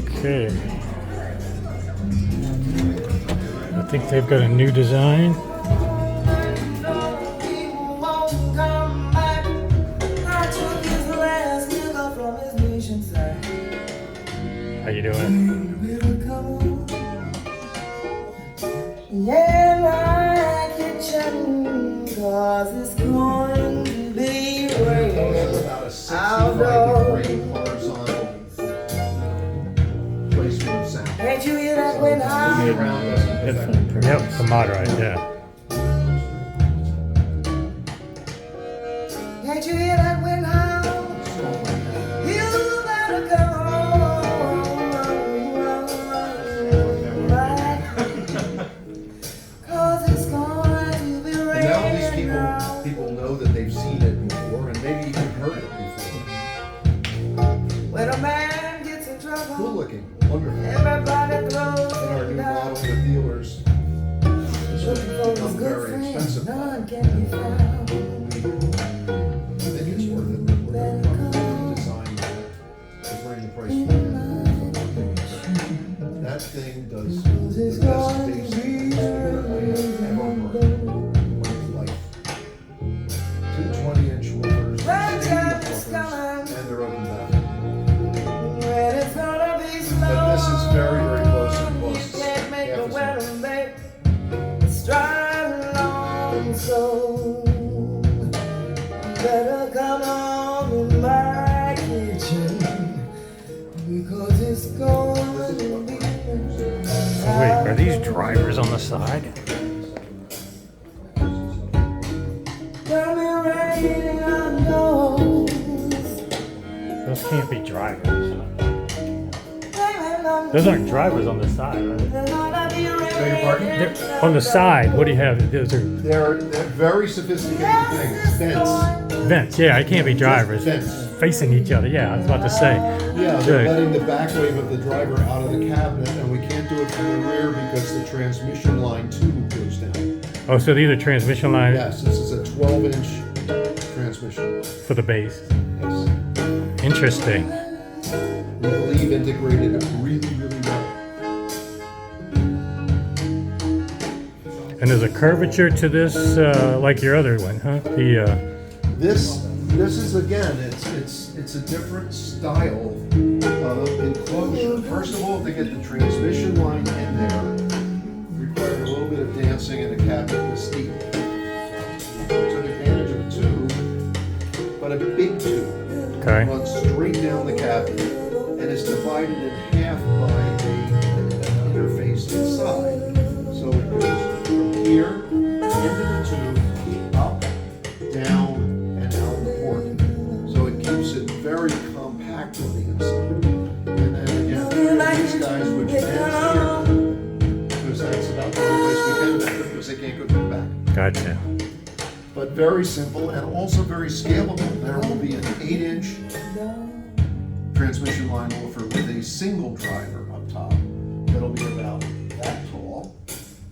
Okay. I think they've got a new design. How you doing? Yeah, my kitchen, 'cause it's going to be raining outdoors. Can't you hear that wind howl? Yep, the mod right, yeah. Can't you hear that wind howl? You better come home back, 'cause it's going to be And raining. now these people know that they've seen it before and maybe even heard it before. When a man gets in trouble, Cool looking, wonderful. everybody throws And our him new model down. with dealers Looking for his become good very friend, expensive. none can be found. I think it's worth it. We're going to probably design to bring the price down. That thing does the best basic speaker I have ever heard in my life. Two 20-inch woofers, stadium woofers, and they're open back. When it's gonna be slow, But this is very, very close and close. you can't make Half the as weather much. make stride along, so better come on in my kitchen, because it's going to be. Oh, wait, are these drivers on the side? Tell me raining outdoors. Those can't be drivers. Those aren't drivers on the side, are they? Beg your pardon? They're on the side, what do you have? Those are They're very sophisticated things. Vents. vents. Yeah, it can't be drivers. Vents. Facing each other, yeah, I was about to say. Yeah, they're Good. letting the back wave of the driver out of the cabinet, and we can't do it from the rear because the transmission line tube goes down. Oh, so these are transmission lines Yes, this is a 12-inch transmission. for the base. Yes. Interesting. We believe integrated really, really well. And there's a curvature to this, like your other one, huh? This is again, it's a different style of enclosure. First of all, to get the transmission line in there required a little bit of dancing in a cabinet this deep. Took advantage of a tube, but a big tube. Okay. Runs straight down the cabinet and is divided in half by an interface inside. So it goes from here into the tube, up, down, and out the port. So it keeps it very compact on the inside. And then again, these guys would dance here, because that's about the only place we can bend because they can't go to the back. Gotcha. But very simple and also very scalable. There will be an 8-inch transmission line woofer with a single driver up top. That'll be about that tall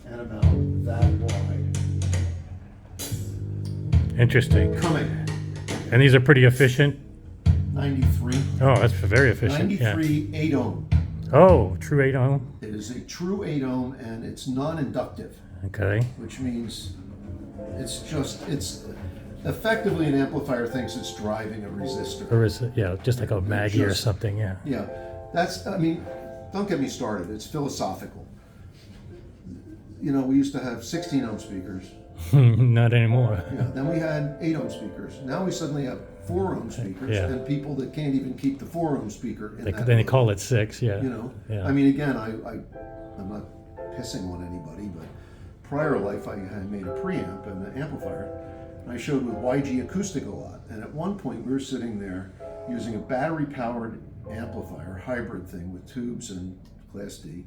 and about that wide. Interesting. Coming, And these are pretty efficient. 93. Oh, that's very efficient. 93 8 ohm. Yeah. Oh, true 8 ohm. It is a true 8 ohm and it's non-inductive, Okay. which means it's effectively an amplifier thinks it's driving a resistor. Or is it, yeah, just like a Maggie or Just- something, yeah. Yeah, that's, I mean, don't get me started, it's philosophical. You know, we used to have 16 ohm speakers, Not anymore. yeah, then we had 8 ohm speakers. Now we suddenly have 4 ohm speakers Yeah. and people that can't even keep the 4 ohm speaker in that Then they room, call it 6, yeah. you know? Yeah. I mean, again, I'm not pissing on anybody, but prior life I had made a preamp and an amplifier. And I showed with YG Acoustic a lot. And at one point we were sitting there using a battery-powered amplifier, hybrid thing with tubes and Class D,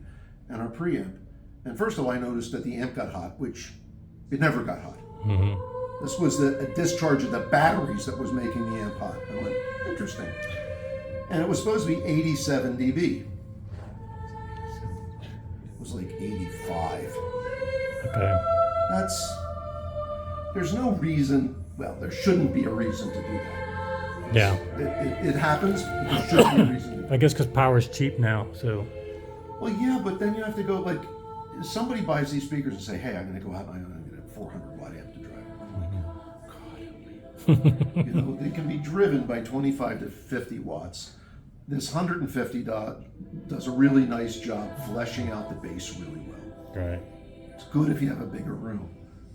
and our preamp. And first of all, I noticed that the amp got hot, which it never got hot. Mm-hmm. This was a discharge of the batteries that was making the amp hot. I went, interesting. And it was supposed to be 87 dB. It was like 85. Okay. There's no reason, well, there shouldn't be a reason to do that. Yeah. It happens, but there should be a reason. I guess because power's cheap now, so. Well, yeah, but then you have to go, like, somebody buys these speakers and say, hey, I'm going to go out and I'm going to get a 400 watt amp to drive. God help me. You know, they can be driven by 25 to 50 watts. This 150 does a really nice job fleshing out the bass really well. Right. It's good if you have a bigger room.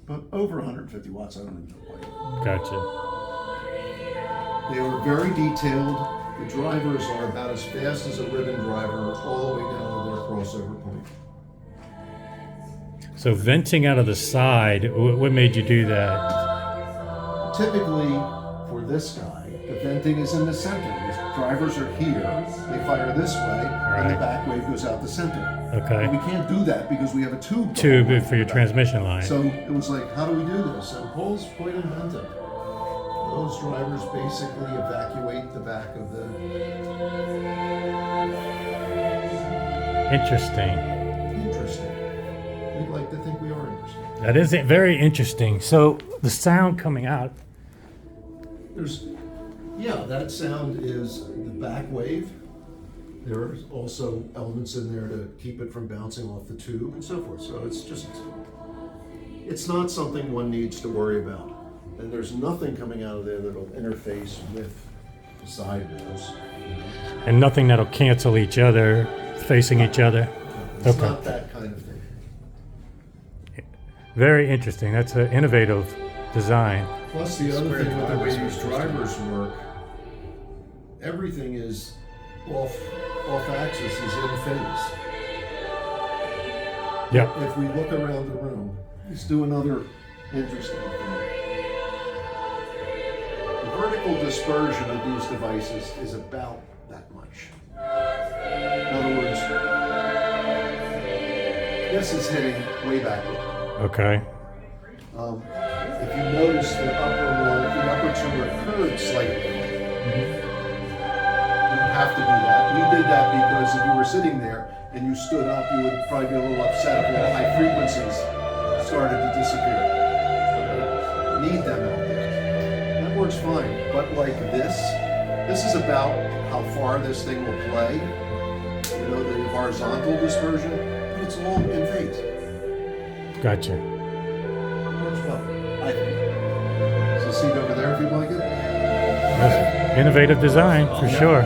But over 150 watts, I don't even know why. Gotcha. They were very detailed. The drivers are about as fast as a ribbon driver all the way down to their crossover point. So venting out of the side, what made you do that? Typically, for this guy, the venting is in the center. The drivers are here, they fire this way, and the Right. back wave goes out the center. Okay. But we can't do that because we have a tube. Tube for your transmission line. So it was like, how do we do this? And Paul's quite inventive. Those drivers basically evacuate the back of the... Interesting. Interesting. We'd like to think we are interesting. That is very interesting. So the sound coming out, Yeah, that sound is the back wave. There's also elements in there to keep it from bouncing off the tube and so forth. So it's not something one needs to worry about. And there's nothing coming out of there that'll interface with the sidewalls. and nothing that'll cancel each other, facing each other. It's Okay. not that kind of thing. Very interesting. That's an innovative design. Plus, the other thing with the way these drivers work, everything is off axis, is in phase. Yep. If we look around the room, let's do another interesting thing. The vertical dispersion of these devices is about that much. In other words, this is hitting way backward. Okay. If you notice the upper two are curved slightly. You have to do that. We did that because if you were sitting there and you stood up, you would probably be a little upset if all the high frequencies started to disappear. Need them out there. That works fine. But like this is about how far this thing will play. You know, the horizontal dispersion, but it's all in phase. Gotcha. Works well, I think. There's a seat over there if you'd like it. That's innovative design for sure.